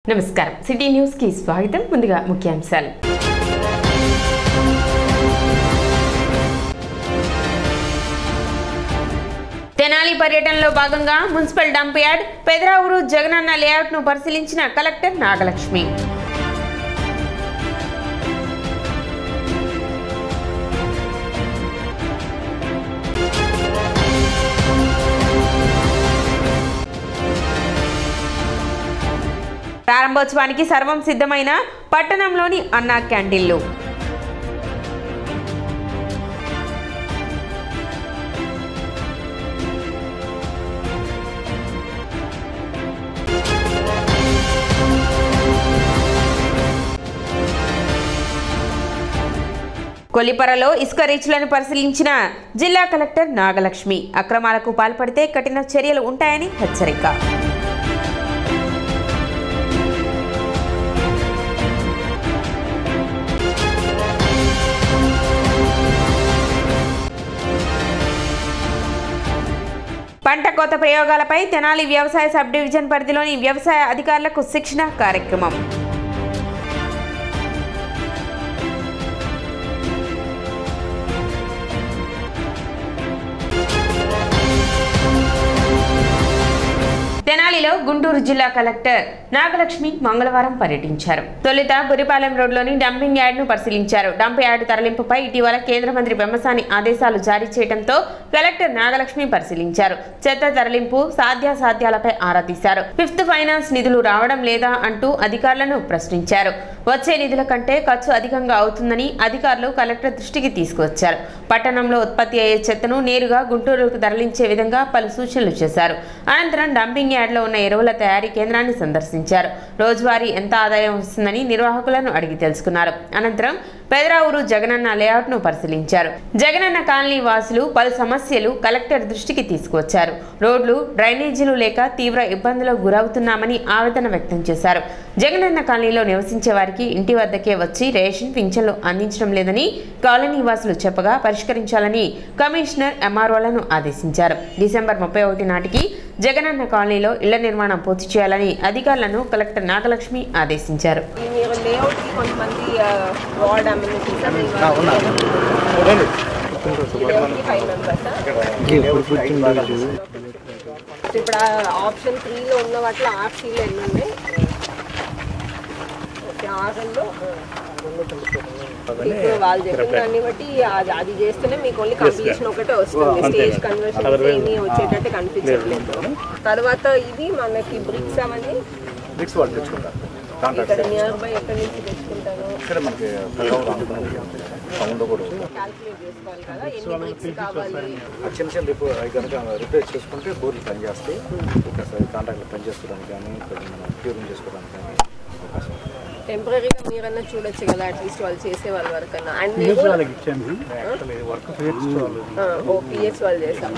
నమస్కారం city news కి స్వాగతం ముందుగా ముఖ్యాంశాలు తెనాలి పర్యటనలో భాగంగా municipal dump yard Pedaravuru Jagananna layout ను పరిశీలించిన కలెక్టర్ నాగలక్ష్మి ప్రారంభోత్సవానికి సర్వం సిద్ధమైన పట్టణంలోని అన్నా క్యాంటీన్లు కొల్లిపరలో ఇసుక రీచ్లను పరిశీలించిన జిల్లా కలెక్టర్ నాగలక్ష్మి అక్రమాలకు పాల్పడితే కఠిన చర్యలు ఉంటాయని హెచ్చరిక పంట కోత ప్రయోగాలపై తెనాలి వ్యవసాయ సబ్ డివిజన్ పరిధిలోని వ్యవసాయ అధికారులకు శిక్షణ కార్యక్రమం తెనాలిలో గుంటూరు జిల్లా కలెక్టర్ నాగలక్ష్మి మంగళవారం పర్యటించారు. తొలుత బురిపాలెం రోడ్లోని డంపింగ్ యార్డ్ ను పరిశీలించారు. డంప్ యార్డ్ తరలింపుపై ఇటీవల కేంద్ర మంత్రి పెమ్మసాని ఆదేశాలు జారీ చేయడంతో కలెక్టర్ నాగలక్ష్మి పరిశీలించారు. చెత్త తరలింపు సాధ్యాసాధ్యాలపై ఆరా తీశారు. ఫిఫ్త్ ఫైనాన్స్ నిధులు రావడం లేదా అంటూ అధికారులను ప్రశ్నించారు. వచ్చే నిధుల కంటే ఖర్చు అధికంగా అవుతుందని అధికారులు కలెక్టర్ దృష్టికి తీసుకువచ్చారు. పట్టణంలో ఉత్పత్తి అయ్యే చెత్తను నేరుగా గుంటూరుకు తరలించే విధంగా పలు సూచనలు చేశారు. అనంతరం డంపింగ్ యార్డ్లో ఉన్న ఎరువుల తయారీ కేంద్రాన్ని సందర్శించారు. రోజువారీ ఎంత ఆదాయం వస్తుందని నిర్వాహకులను అడిగి తెలుసుకున్నారు. అనంతరం పెదరావూరు జగనన్న లేఅవుట్ ను పరిశీలించారు. జగనన్న కాలనీ వాసులు పలు సమస్యలు కలెక్టర్ దృష్టికి తీసుకువచ్చారు. రోడ్లు డ్రైనేజీలు లేక తీవ్ర ఇబ్బందులకు గురవుతున్నామని ఆవేదన వ్యక్తం చేశారు. జగనన్న కాలనీలో నివసించే వారికి ఇంటి వద్దకే వచ్చి రేషన్ పింఛన్లు అందించడం లేదని కాలనీ వాసులు చెప్పగా పరిష్కరించాలని కమిషనర్ ఎంఆర్ఓలను ఆదేశించారు. డిసెంబర్ 31 నాటికి జగనన్న కాలనీలో ఇళ్ల నిర్మాణం పూర్తి చేయాలని అధికారులను కలెక్టర్ నాగలక్ష్మి ఆదేశించారు. ఇప్పుడు ఆప్షన్ 3లో ఉన్న వాటిలో ఆర్సీలో ఎన్ని ఉన్నాయి? ఆర్లో ఇప్పుడు వాళ్ళు చెప్పిన దాన్ని బట్టి అది చేస్తేనే మీకు ఓన్లీ కంప్లీషన్ ఒకటే వస్తుంది. స్టేజ్ కన్వర్షన్ ఏమీ వచ్చేటట్టు కనిపించట్లేదు. తర్వాత ఇది మనకి బ్రిక్స్ అవన్నీ ఇక్కడ నియర్ బై ఎక్కడి నుంచి తెచ్చుకుంటారు క్యాల్కులేట్ చేసుకోవాలి కదా, ఎన్ని బ్రిక్స్ కావాలి. చిన్న చిన్న రిపేర్ చేసుకుంటే బోర్లు పనిచేస్తాయి. కాంట్రాక్ట్లు పనిచేసుకోవడానికి కానీ క్యూరింగ్ చేసుకోవడానికి కానీ అవకాశం. టెంపరీగా మీరన్నా చూడొచ్చు కదా, అట్లీస్ట్ వాళ్ళు చేసే వాళ్ళ వరకు అన్నా. అండ్ పిఎస్ వాళ్ళు చేస్తాం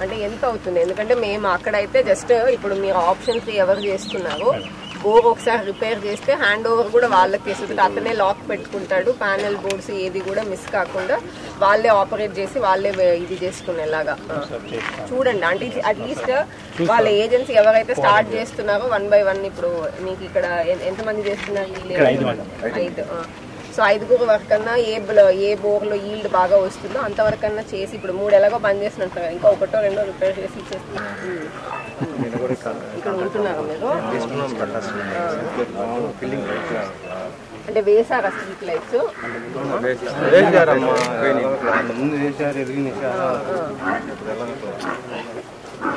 అంటే ఎంత అవుతుంది? ఎందుకంటే మేము అక్కడైతే జస్ట్ ఇప్పుడు మీరు ఆప్షన్ 3 ఎవరు చేస్తున్నారు, బోర్ ఒకసారి రిపేర్ చేస్తే హ్యాండ్ ఓవర్ కూడా వాళ్ళకి చేస్తుంది. అతనే లాక్ పెట్టుకుంటాడు. ప్యానెల్ బోర్డ్స్ ఏది కూడా మిస్ కాకుండా వాళ్ళే ఆపరేట్ చేసి వాళ్ళే ఇది చేసుకునేలాగా చూడండి. అంటే అట్లీస్ట్ వాళ్ళ ఏజెన్సీ ఎవరైతే స్టార్ట్ చేస్తున్నారో 1 by 1 ఇప్పుడు మీకు ఇక్కడ ఎంతమంది చేస్తున్నారు? 5. సో 5 వరకు అన్నా ఏ బోర్లో ఈల్డ్ బాగా వస్తుందో అంతవరకు అన్నా చేసి, ఇప్పుడు 3 ఎలాగో పని చేస్తున్నట్టు ఇంకా 1 or 2 రిపేర్ చేసి ఇచ్చేస్తున్నారు. ఇక్కడ ఉంటున్నారు మీరు అంటే వేసారా స్ట్రీట్ లైట్స్?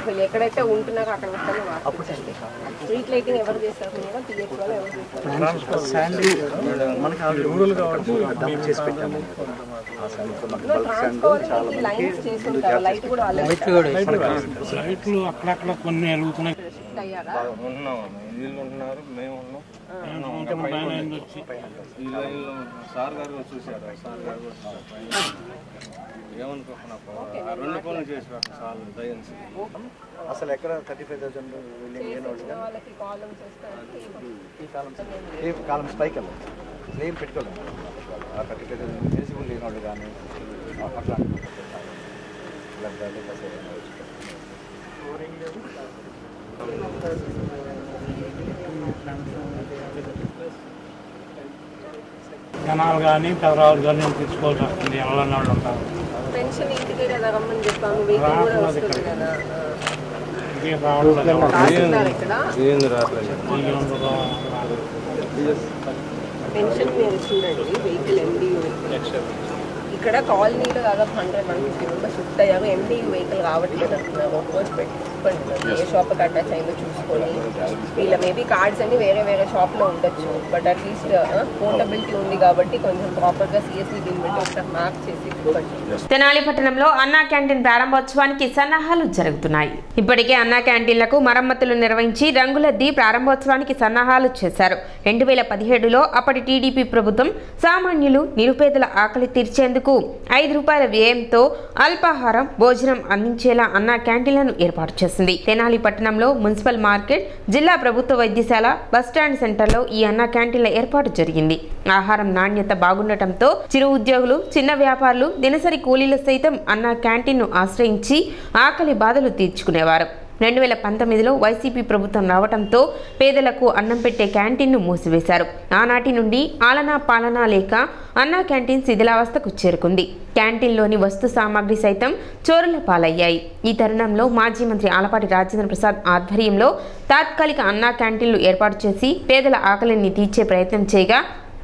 వీళ్ళు ఎక్కడైతే ఉంటున్నారో అక్కడ వాడుతుంది. స్ట్రీట్ లైటింగ్ ఎవరు చేస్తారు? పిఎస్ వాళ్ళు ఎవరు చేస్తారు? లైన్స్ చేస్తుంటారు. లైట్ కూడా లైట్లు అక్కడక్కడ కొన్ని అడుగుతున్నాయి. వీళ్ళు ఉంటున్నారు, మేము ఉన్నాం. సార్ గారు చూసారు. సార్ గారు ఏమనుకోకుండా 2 పనులు చేసి సార్ దయన్సి అసలు ఎక్కడ 35,000 కాలమ్స్ పైకి వెళ్ళాలి. ఏం పెట్టుకోలేదు. 35,000 ఎలిజిబుల్ లేని వాళ్ళు కానీ అట్లా జనాలు కానీ పెదరావులు కానీ తీసుకోవాల్సి వస్తుంది. ఎవరన్నా వాళ్ళు ఉంటారు. పెన్షన్ ఇంటికి కదా రమ్మని చెప్పాము. వెహికల్ కూడా వస్తుంది కదా. ఇంకేం రావట్లేదు. పెన్షన్ మీరు చూడండి. వెహికల్ MDU ఇక్కడ కాలనీలో దాదాపు 100-150 మెంబర్స్ షిఫ్ట్ అయ్యారు. MDU వెహికల్ రావట్లేదు అంటున్నారు. రోజు పెట్టుకోండి. ఏ షాప్కి అటాచ్ అయిందో చూసుకొని. వీళ్ళ మేబీ కార్డ్స్ అన్ని వేరే షాప్లో ఉండొచ్చు. బట్ అట్లీస్ట్ పోర్టబిలిటీ ఉంది కాబట్టి కొంచెం ప్రాపర్గా CSC దీన్ని పెట్టి ఒకసారి మ్యాప్ చేసి ఇవ్వండి. తెనాలి పట్టణంలో అన్నా క్యాంటీన్ ప్రారంభోత్సవానికి సన్నాహాలు జరుగుతున్నాయి. ఇప్పటికే అన్నా క్యాంటీన్లకు మరమ్మతులు నిర్వహించి రంగులద్ది ప్రారంభోత్సవానికి సన్నాహాలు చేశారు. 2017లో అప్పటి టీడీపీ ప్రభుత్వం సామాన్యులు నిరుపేదల ఆకలి తీర్చేందుకు 5 రూపాయల వ్యయంతో అల్పాహారం భోజనం అందించేలా అన్నా క్యాంటీన్లను ఏర్పాటు చేసింది. తెనాలి పట్టణంలో మున్సిపల్ మార్కెట్, జిల్లా ప్రభుత్వ వైద్యశాల, బస్టాండ్ సెంటర్లో ఈ అన్నా క్యాంటీన్ల ఏర్పాటు జరిగింది. ఆహారం నాణ్యత బాగుండటంతో చిరు ఉద్యోగులు, చిన్న వ్యాపారులు, దినసరి కూలీలు సైతం అన్నా క్యాంటీన్ను ఆశ్రయించి ఆకలి బాధలు తీర్చుకునేవారు. 2019లో వైసీపీ ప్రభుత్వం రావడంతో పేదలకు అన్నం పెట్టే క్యాంటీన్ను మూసివేశారు. ఆనాటి నుండి ఆలనా పాలనా లేక అన్నా క్యాంటీన్ శిథిలావస్థకు చేరుకుంది. క్యాంటీన్లోని వస్తు సామాగ్రి సైతం చోరుల పాలయ్యాయి. ఈ తరుణంలో మాజీ మంత్రి ఆలపాటి రాజేంద్ర ప్రసాద్ ఆధ్వర్యంలో తాత్కాలిక అన్నా క్యాంటీన్లు ఏర్పాటు చేసి పేదల ఆకలిని తీర్చే ప్రయత్నం చేయగా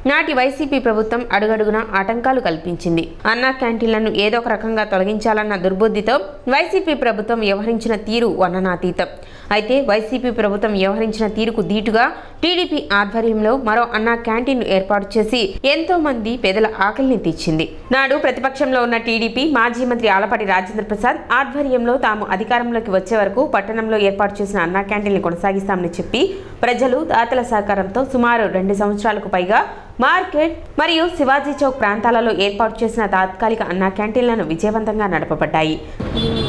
నాటి వైసీపీ ప్రభుత్వం అడుగడుగునా ఆటంకాలు కల్పించింది. అన్నా క్యాంటీన్లను ఏదో ఒక రకంగా తొలగించాలన్న దుర్బుద్ధితో వైసీపీ ప్రభుత్వం వ్యవహరించిన తీరు వర్ణనాతీతం. అయితే వైసీపీ ప్రభుత్వం వ్యవహరించిన తీరుకు దీటుగా టీడీపీ ఆధ్వర్యంలో మరో అన్నా క్యాంటీన్ను ఏర్పాటు చేసి ఎంతో మంది పేదల ఆకలిని తీర్చింది. నాడు ప్రతిపక్షంలో ఉన్న టీడీపీ మాజీ మంత్రి ఆలపాటి రాజేంద్ర ప్రసాద్ ఆధ్వర్యంలో తాము అధికారంలోకి వచ్చే వరకు పట్టణంలో ఏర్పాటు చేసిన అన్నా క్యాంటీన్లు కొనసాగిస్తామని చెప్పి ప్రజలు, దాతల సహకారంతో సుమారు 2 సంవత్సరాలకు పైగా మార్కెట్ మరియు శివాజీ చౌక్ ప్రాంతాలలో ఏర్పాటు చేసిన తాత్కాలిక అన్నా క్యాంటీన్లను విజయవంతంగా నడపబడ్డాయి.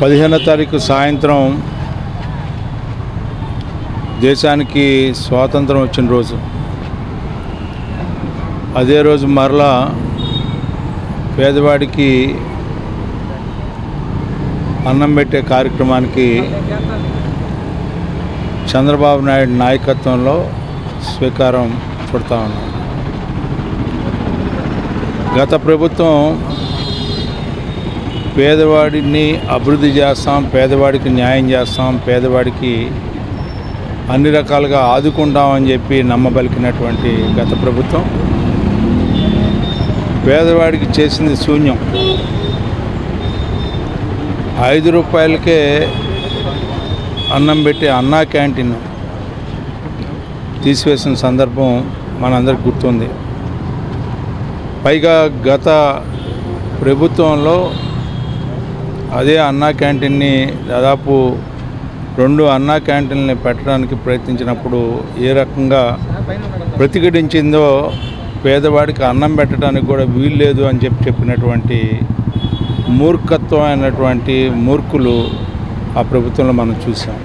15వ తారీఖు సాయంత్రం దేశానికి స్వాతంత్రం వచ్చిన రోజు. అదే రోజు మరలా పేదవాడికి అన్నం పెట్టే కార్యక్రమానికి చంద్రబాబు నాయుడు నాయకత్వంలో స్వీకారం చుడతా ఉన్నాం. గత ప్రభుత్వం పేదవాడిని అభివృద్ధి చేస్తాం, పేదవాడికి న్యాయం చేస్తాం, పేదవాడికి అన్ని రకాలుగా ఆదుకుంటామని చెప్పి నమ్మబలికినటువంటి గత ప్రభుత్వం పేదవాడికి చేసింది శూన్యం. 5 రూపాయలకే అన్నం పెట్టి అన్నా క్యాంటీన్ తీసివేసిన సందర్భం మనందరికి గుర్తుంది. పైగా గత ప్రభుత్వంలో అదే అన్నా క్యాంటీన్ని దాదాపు 2 అన్నా క్యాంటీన్ని పెట్టడానికి ప్రయత్నించినప్పుడు ఏ రకంగా ప్రతిఘటించిందో, పేదవాడికి అన్నం పెట్టడానికి కూడా వీలు లేదు అని చెప్పినటువంటి మూర్ఖత్వమైనటువంటి మూర్ఖులు ఆ ప్రభుత్వంలో మనం చూసాం.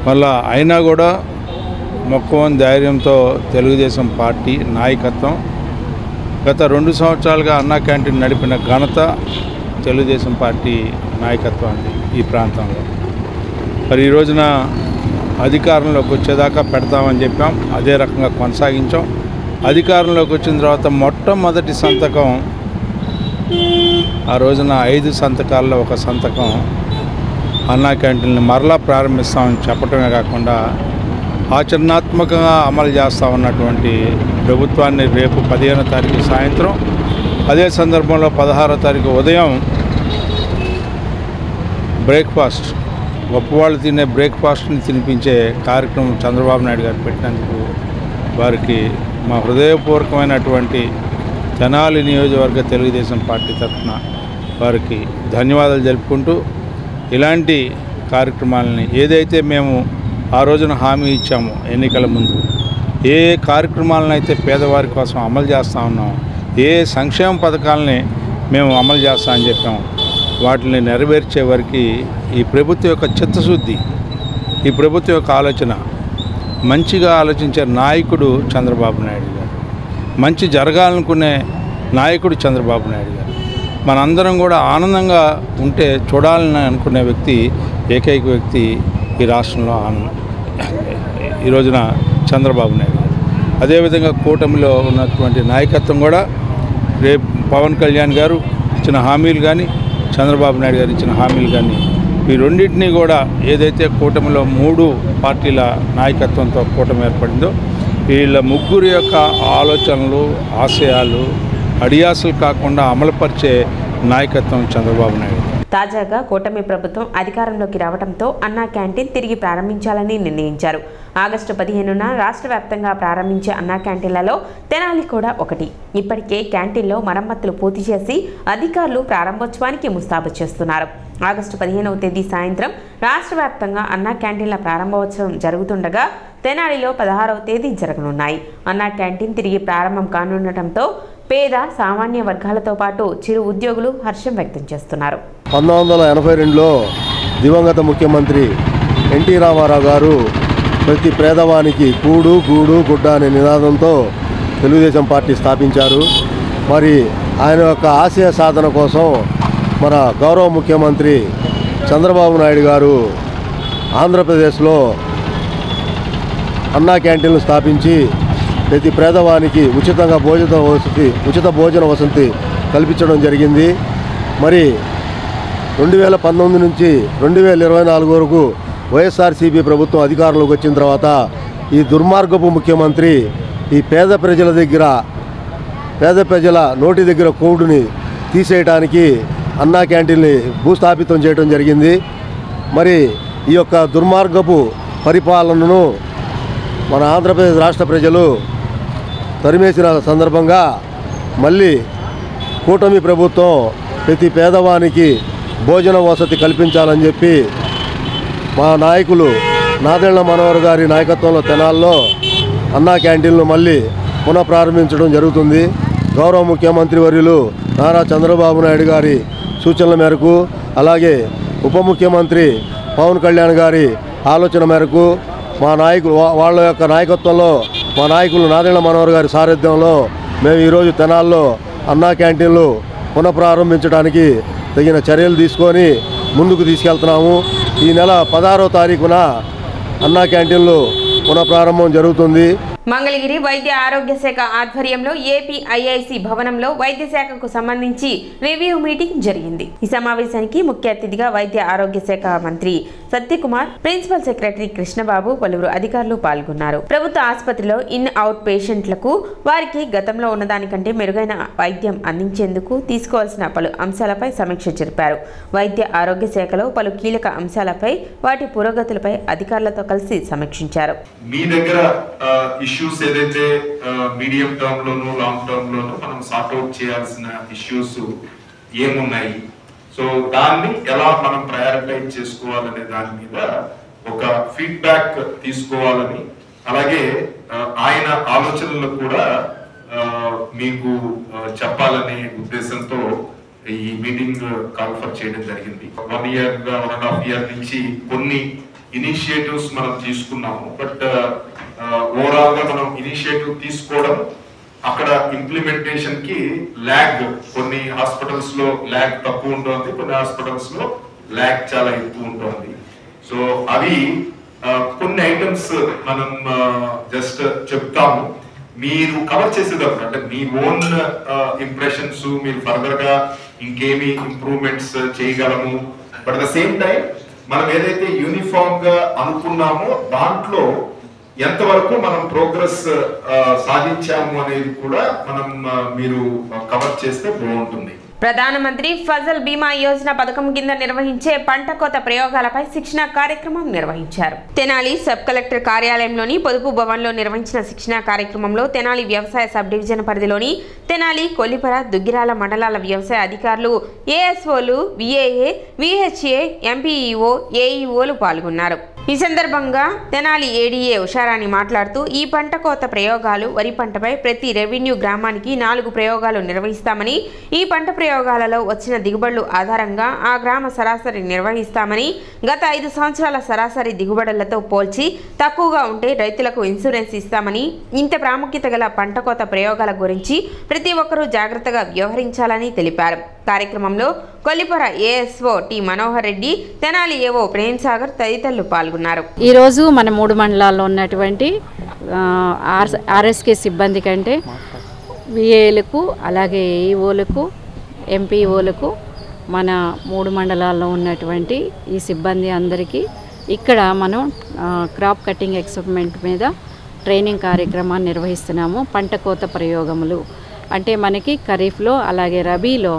మళ్ళా అయినా కూడా మొక్కవని ధైర్యంతో తెలుగుదేశం పార్టీ నాయకత్వం గత 2 సంవత్సరాలుగా అన్నా క్యాంటీన్ నడిపిన ఘనత తెలుగుదేశం పార్టీ నాయకత్వాన్ని ఈ ప్రాంతంలో. మరి ఈ రోజున అధికారంలోకి వచ్చేదాకా పెడతామని చెప్పాం, అదే రకంగా కొనసాగించాం. అధికారంలోకి వచ్చిన తర్వాత మొట్టమొదటి సంతకం ఆ రోజున 5 సంతకాల్లో ఒక సంతకం అన్నా క్యాంటీన్ని మరలా ప్రారంభిస్తామని చెప్పటమే కాకుండా ఆచరణాత్మకంగా అమలు చేస్తూ ఉన్నటువంటి ప్రభుత్వాన్ని రేపు 15వ తారీఖు సాయంత్రం, అదే సందర్భంలో 16వ తారీఖు ఉదయం బ్రేక్ఫాస్ట్, గొప్పవాళ్ళు తినే బ్రేక్ఫాస్ట్ని తినిపించే కార్యక్రమం చంద్రబాబు నాయుడు గారు పెట్టినందుకు వారికి మా హృదయపూర్వకమైనటువంటి తెనాలి నియోజకవర్గ తెలుగుదేశం పార్టీ తరఫున వారికి ధన్యవాదాలు జరుపుకుంటూ, ఇలాంటి కార్యక్రమాలని ఏదైతే మేము ఆ రోజున హామీ ఇచ్చామో ఎన్నికల ముందు, ఏ కార్యక్రమాలను అయితే పేదవారి కోసం అమలు చేస్తూ ఉన్నామో, ఏ సంక్షేమ పథకాలని మేము అమలు చేస్తామని చెప్పాము, వాటిని నెరవేర్చే వరకు ఈ ప్రభుత్వం యొక్క చిత్తశుద్ధి, ఈ ప్రభుత్వం యొక్క ఆలోచన, మంచిగా ఆలోచించే నాయకుడు చంద్రబాబు నాయుడు గారు, మంచి జరగాలనుకునే నాయకుడు చంద్రబాబు నాయుడు గారు, మనందరం కూడా ఆనందంగా ఉంటే చూడాలని అనుకునే వ్యక్తి, ఏకైక వ్యక్తి ఈ రాష్ట్రంలో ఈ రోజున చంద్రబాబు నాయుడు గారు. అదేవిధంగా కూటమిలో ఉన్నటువంటి నాయకత్వం కూడా రేపు పవన్ కళ్యాణ్ గారు ఇచ్చిన హామీలు కానీ చంద్రబాబు నాయుడు గారు ఇచ్చిన హామీలు కానీ ఈ రెండింటినీ కూడా ఏదైతే కూటమిలో 3 పార్టీల నాయకత్వంతో కూటమి ఏర్పడిందో వీళ్ళ ముగ్గురు యొక్క ఆలోచనలు ఆశయాలు అడియాసలు కాకుండా అమలుపరిచే నాయకత్వం చంద్రబాబు నాయుడు. తాజాగా కూటమి ప్రభుత్వం అధికారంలోకి రావడంతో అన్నా క్యాంటీన్ తిరిగి ప్రారంభించాలని నిర్ణయించారు. ఆగస్టు 15న రాష్ట్ర వ్యాప్తంగా ప్రారంభించే అన్నా క్యాంటీన్లలో తెనాలి కూడా ఒకటి. ఇప్పటికే క్యాంటీన్లో మరమ్మతులు పూర్తి చేసి అధికారులు ప్రారంభోత్సవానికి ముస్తాబు చేస్తున్నారు. ఆగస్టు 15వ తేదీ సాయంత్రం రాష్ట్ర వ్యాప్తంగా అన్నా క్యాంటీన్ల ప్రారంభోత్సవం జరుగుతుండగా తెనాలిలో 16వ తేదీ జరగనున్నాయి. అన్నా క్యాంటీన్ తిరిగి ప్రారంభం కానుండటంతో పేద సామాన్య వర్గాలతో పాటు చిరు ఉద్యోగులు హర్షం వ్యక్తం చేస్తున్నారు. 1982లో దివంగత ముఖ్యమంత్రి ఎన్టీ రామారావు గారు ప్రతి పేదవానికి కూడు గూడు గుడ్డ అనే నినాదంతో తెలుగుదేశం పార్టీ స్థాపించారు. మరి ఆయన యొక్క ఆశయ సాధన కోసం మన గౌరవ ముఖ్యమంత్రి చంద్రబాబు నాయుడు గారు ఆంధ్రప్రదేశ్లో అన్నా క్యాంటీన్లు స్థాపించి ప్రతి పేదవానికి ఉచిత భోజన వసతి కల్పించడం జరిగింది. మరి 2019 నుంచి 2024 వరకు వైఎస్ఆర్సీపీ ప్రభుత్వం అధికారంలోకి వచ్చిన తర్వాత ఈ దుర్మార్గపు ముఖ్యమంత్రి ఈ పేద ప్రజల నోటి దగ్గర కోడుని తీసేయడానికి అన్నా క్యాంటీన్ని భూస్థాపితం చేయడం జరిగింది. మరి ఈ యొక్క దుర్మార్గపు పరిపాలనను మన ఆంధ్రప్రదేశ్ రాష్ట్ర ప్రజలు తరిమేసిన సందర్భంగా మళ్ళీ కూటమి ప్రభుత్వం ప్రతి పేదవానికి భోజన వసతి కల్పించాలని చెప్పి మా నాయకులు నాదెళ్ల మనోహర్ గారి నాయకత్వంలో తెనాల్లో అన్నా క్యాంటీన్లు మళ్ళీ పునఃప్రారంభించడం జరుగుతుంది. గౌరవ ముఖ్యమంత్రి వర్యులు నారా చంద్రబాబు నాయుడు గారి సూచనల మేరకు అలాగే ఉప ముఖ్యమంత్రి పవన్ కళ్యాణ్ గారి ఆలోచన మేరకు మా నాయకులు వాళ్ళ యొక్క నాయకత్వంలో మా నాయకులు నాదెళ్ల మనోహర్ గారి సారథ్యంలో మేము ఈరోజు తెనాల్లో అన్నా క్యాంటీన్లు పునఃప్రారంభించడానికి తగిన చర్యలు తీసుకొని ముందుకు తీసుకెళ్తున్నాము. ఈ నెల 16వ తారీఖున అన్నా క్యాంటీన్లు పునఃప్రారంభం జరుగుతుంది. మంగళగిరి వైద్య ఆరోగ్య శాఖ ఆధ్వర్యంలో ఏపీఐఐసి భవనంలో వైద్య శాఖకు సంబంధించి రివ్యూ మీటింగ్ జరిగింది. ఈ సమావేశానికి ముఖ్య అతిథిగా వైద్య ఆరోగ్య శాఖ మంత్రి సత్యకుమార్, ప్రిన్సిపల్ సెక్రటరీ కృష్ణబాబు, పలువురు అధికారులు పాల్గొన్నారు. ప్రభుత్వ ఆసుపత్రిలో ఇన్ అవుట్ పేషెంట్లకు వారికి గతంలో ఉన్నదానికంటే మెరుగైన వైద్యం అందించేందుకు తీసుకోవాల్సిన పలు అంశాలపై సమీక్ష జరిపారు. వైద్య ఆరోగ్య శాఖలో పలు కీలక అంశాలపై వాటి పురోగతులపై అధికారులతో కలిసి సమీక్షించారు. మీ దగ్గర ఇష్యూస్ ఏదైతే medium term loan long term loan మనం సార్ట్ అవుట్ చేయాల్సిన ఇష్యూస్ ఏమున్నాయి, సో దాన్ని ఎలా మనం ప్రయారిటైజ్ చేసుకోవాలనే దాని మీద ఒక ఫీడ్బ్యాక్ తీసుకోవాలని, అలాగే ఆయన ఆలోచనలు కూడా మీకు చెప్పాలనే ఉద్దేశంతో ఈ మీటింగ్ కాన్ఫర్ చేయడం జరిగింది. 1 year 1.5 year నుంచి కొన్ని ఇనిషియేటివ్స్ మనం తీసుకున్నాము. బట్ ఓవరాల్ గా మనం ఇనిషియేటివ్ తీసుకోవడం, అక్కడ ఇంప్లిమెంటేషన్ కి ల్యాగ్, కొన్ని హాస్పిటల్స్ లో ల్యాగ్ తక్కువ ఉంటుంది, కొన్ని హాస్పిటల్స్ లో ల్యాగ్ చాలా ఎక్కువ ఉంటుంది. సో అవి కొన్ని ఐటమ్స్ మనం జస్ట్ చెప్తాము, మీరు కవర్ చేసేటప్పుడు అంటే మీ ఓన్ ఇంప్రెషన్స్, మీరు ఫర్దర్ గా ఇంకేమి ఇంప్రూవ్మెంట్స్ చేయగలము. But at the same time మనం ఏదైతే యూనిఫామ్ గా అనుకున్నామో దాంట్లో ఎంతవరకు మనం ప్రోగ్రెస్ సాధించాము అనేది కూడా మనం మీరు కవర్ చేస్తే బాగుంటుంది. ప్రధానమంత్రి ఫసల్ బీమా యోజన పథకం కింద నిర్వహించే పంట కోత ప్రయోగాలపై శిక్షణ కార్యక్రమం నిర్వహించారు. తెనాలి సబ్ కలెక్టర్ కార్యాలయంలోని పొదుపు భవన్లో నిర్వహించిన శిక్షణ కార్యక్రమంలో తెనాలి వ్యవసాయ సబ్ డివిజన్ పరిధిలోని తెనాలి, కొల్లిపర, దుగ్గిరాల మండలాల వ్యవసాయ అధికారులు, ఏఎస్ఓలు, విఏఏ, విహెచ్ఏ, ఎంపీఈఓ, ఏఈఓలు పాల్గొన్నారు. ఈ సందర్భంగా తెనాలి ఏడీఏ ఉషారాణి మాట్లాడుతూ ఈ పంట కోత ప్రయోగాలు వరి పంటపై ప్రతి రెవెన్యూ గ్రామానికి 4 ప్రయోగాలు నిర్వహిస్తామని, ఈ పంట ప్రయోగాలలో వచ్చిన దిగుబడులు ఆధారంగా ఆ గ్రామ సరాసరి నిర్వహిస్తామని, గత 5 సంవత్సరాల సరాసరి దిగుబడులతో పోల్చి తక్కువగా ఉంటే రైతులకు ఇన్సూరెన్స్ ఇస్తామని, ఇంత ప్రాముఖ్యత గల పంట కోత ప్రయోగాల గురించి ప్రతి ఒక్కరూ జాగ్రత్తగా వ్యవహరించాలని తెలిపారు. కార్యక్రమంలో కొల్లిపర ఏఎస్ఓ టి మనోహర్ రెడ్డి, తెనాలి ఏవో ప్రేమ్ సాగర్ తదితరులు పాల్గొన్నారు. ఈరోజు మన 3 మండలాల్లో ఉన్నటువంటి ఆర్ఎస్కే సిబ్బంది కంటే విఏలకు అలాగే ఏఈఓలకు ఎంపీఓలకు మన 3 మండలాల్లో ఉన్నటువంటి ఈ సిబ్బంది అందరికీ ఇక్కడ మనం క్రాప్ కటింగ్ ఎక్విప్మెంట్ మీద ట్రైనింగ్ కార్యక్రమాన్ని నిర్వహిస్తున్నాము. పంట కోత ప్రయోగములు అంటే మనకి ఖరీఫ్లో అలాగే రబీలో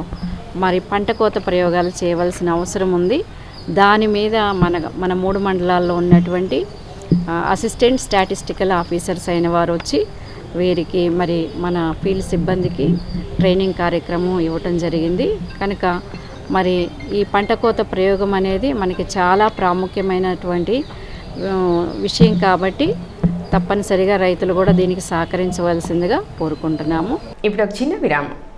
మరి పంట కోత ప్రయోగాలు చేయవలసిన అవసరం ఉంది. దాని మీద మన 3 మండలాల్లో ఉన్నటువంటి అసిస్టెంట్ స్టాటిస్టికల్ ఆఫీసర్స్ అయిన వారు వచ్చి వీరికి మరి మన ఫీల్డ్ సిబ్బందికి ట్రైనింగ్ కార్యక్రమం ఇవ్వటం జరిగింది. కనుక మరి ఈ పంట కోత ప్రయోగం అనేది మనకి చాలా ప్రాముఖ్యమైనటువంటి విషయం కాబట్టి తప్పనిసరిగా రైతులు కూడా దీనికి సహకరించవలసిందిగా కోరుకుంటున్నాము. ఇప్పుడు ఒక చిన్న విరామం.